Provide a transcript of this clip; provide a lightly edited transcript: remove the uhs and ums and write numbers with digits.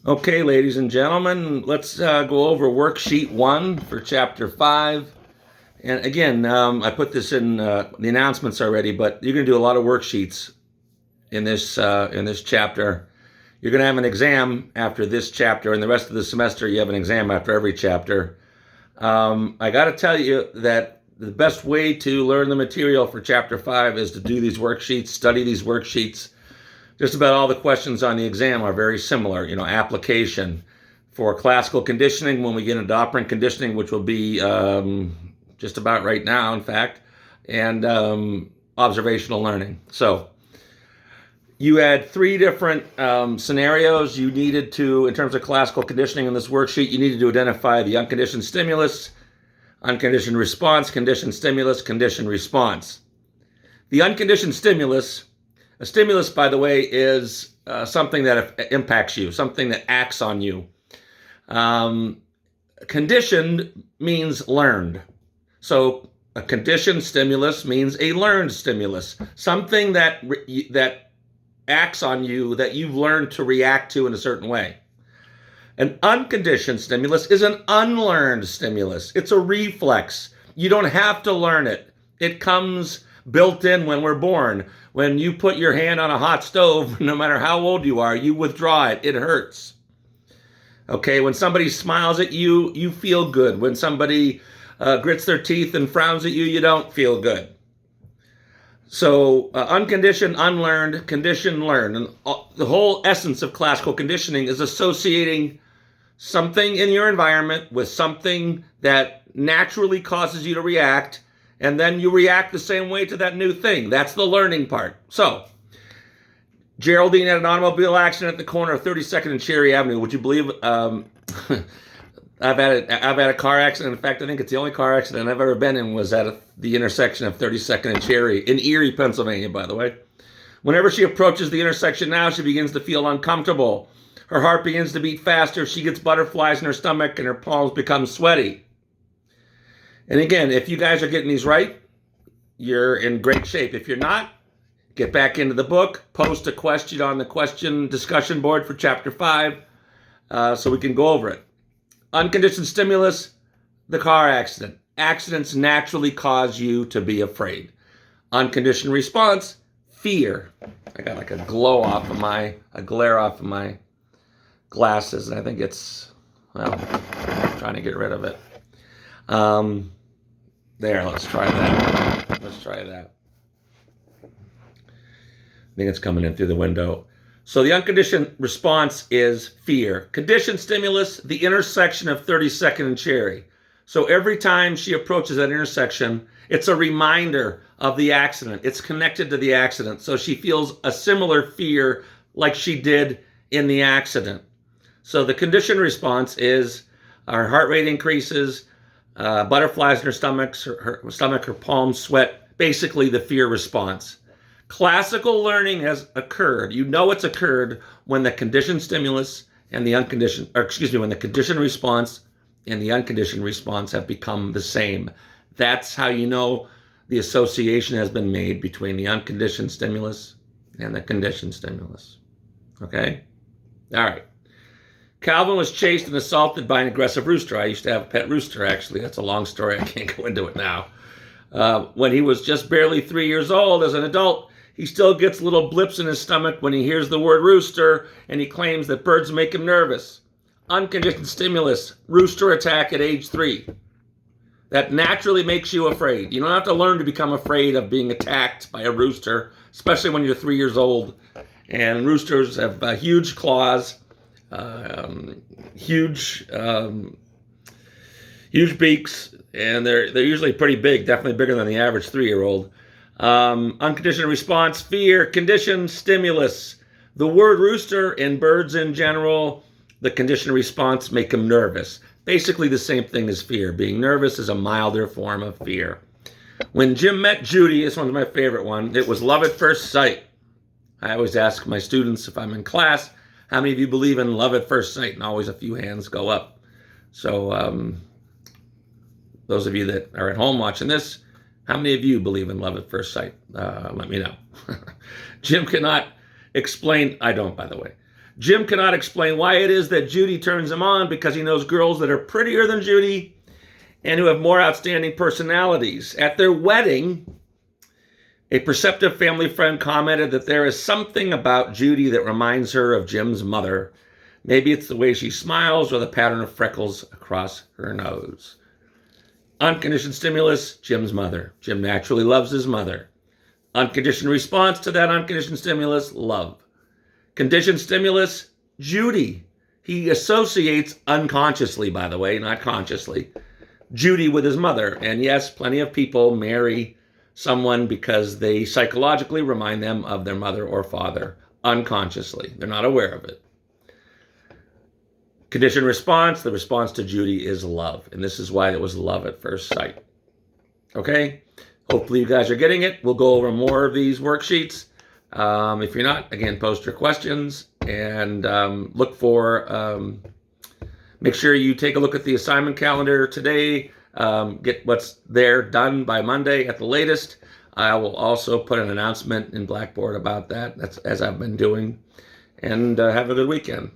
Okay, ladies and gentlemen, let's go over worksheet 1 for chapter 5. And again, I put this in the announcements already, but you're going to do a lot of worksheets in this chapter. You're going to have an exam after this chapter, and the rest of the semester you have an exam after every chapter. I got to tell you that the best way to learn the material for chapter 5 is to do these worksheets, study these worksheets. Just about all the questions on the exam are very similar. Application for classical conditioning when we get into operant conditioning, which will be just about right now, in fact, and observational learning. So you had 3 different scenarios you needed to, in terms of classical conditioning in this worksheet, you needed to identify the unconditioned stimulus, unconditioned response, conditioned stimulus, conditioned response. The unconditioned stimulus, a stimulus, by the way, is something that impacts you, something that acts on you. Conditioned means learned. So a conditioned stimulus means a learned stimulus, something that acts on you that you've learned to react to in a certain way. An unconditioned stimulus is an unlearned stimulus. It's a reflex. You don't have to learn it. It comes built in when we're born. When you put your hand on a hot stove, no matter how old you are, you withdraw it. It hurts. Okay, when somebody smiles at you, you feel good. When somebody grits their teeth and frowns at you, you don't feel good. So unconditioned, unlearned, conditioned, learned. And the whole essence of classical conditioning is associating something in your environment with something that naturally causes you to react, and then you react the same way to that new thing. That's the learning part. So Geraldine had an automobile accident at the corner of 32nd and Cherry Avenue. Would you believe I've had a car accident? In fact, I think it's the only car accident I've ever been in was at the intersection of 32nd and Cherry in Erie, Pennsylvania, by the way. Whenever she approaches the intersection now, she begins to feel uncomfortable. Her heart begins to beat faster. She gets butterflies in her stomach and her palms become sweaty. And again, if you guys are getting these right, you're in great shape. If you're not, get back into the book, post a question on the question discussion board for chapter 5 so we can go over it. Unconditioned stimulus, the car accident. Accidents naturally cause you to be afraid. Unconditioned response, fear. I got like a glare off of my glasses, and I think it's, well, I'm trying to get rid of it. There, let's try that. I think it's coming in through the window. So the unconditioned response is fear. Conditioned stimulus, the intersection of 32nd and Cherry. So every time she approaches that intersection, it's a reminder of the accident. It's connected to the accident. So she feels a similar fear like she did in the accident. So the conditioned response is her heart rate increases, butterflies in her stomach, her palms sweat, basically the fear response. Classical learning has occurred. You know it's occurred when the conditioned stimulus and the when the conditioned response and the unconditioned response have become the same. That's how you know the association has been made between the unconditioned stimulus and the conditioned stimulus. Okay? All right. Calvin was chased and assaulted by an aggressive rooster. I used to have a pet rooster, actually. That's a long story. I can't go into it now. When he was just barely 3 years old, as an adult, he still gets little blips in his stomach when he hears the word rooster, and he claims that birds make him nervous. Unconditioned stimulus, rooster attack at age 3. That naturally makes you afraid. You don't have to learn to become afraid of being attacked by a rooster, especially when you're 3 years old. And roosters have huge claws, huge beaks, and they're usually pretty big, definitely bigger than the average 3-year-old. Unconditioned response, fear. Conditioned stimulus, the word rooster and birds in general, the conditioned response make them nervous. Basically the same thing as fear. Being nervous is a milder form of fear. When Jim met Judy, this one's my favorite one, it was love at first sight. I always ask my students if I'm in class, how many of you believe in love at first sight? And always a few hands go up. So those of you that are at home watching this, how many of you believe in love at first sight? Let me know. Jim cannot explain, I don't, by the way. Jim cannot explain why it is that Judy turns him on because he knows girls that are prettier than Judy and who have more outstanding personalities. At their wedding, a perceptive family friend commented that there is something about Judy that reminds her of Jim's mother. Maybe it's the way she smiles or the pattern of freckles across her nose. Unconditioned stimulus, Jim's mother. Jim naturally loves his mother. Unconditioned response to that unconditioned stimulus, love. Conditioned stimulus, Judy. He associates unconsciously, by the way, not consciously, Judy with his mother. And yes, plenty of people marry someone because they psychologically remind them of their mother or father unconsciously. They're not aware of it. Conditioned response, the response to Judy is love. And this is why it was love at first sight. Okay? Hopefully you guys are getting it. We'll go over more of these worksheets. If you're not, again, post your questions and look for, make sure you take a look at the assignment calendar today. Get what's there done by Monday at the latest. I will also put an announcement in Blackboard about that. That's as I've been doing. And have a good weekend.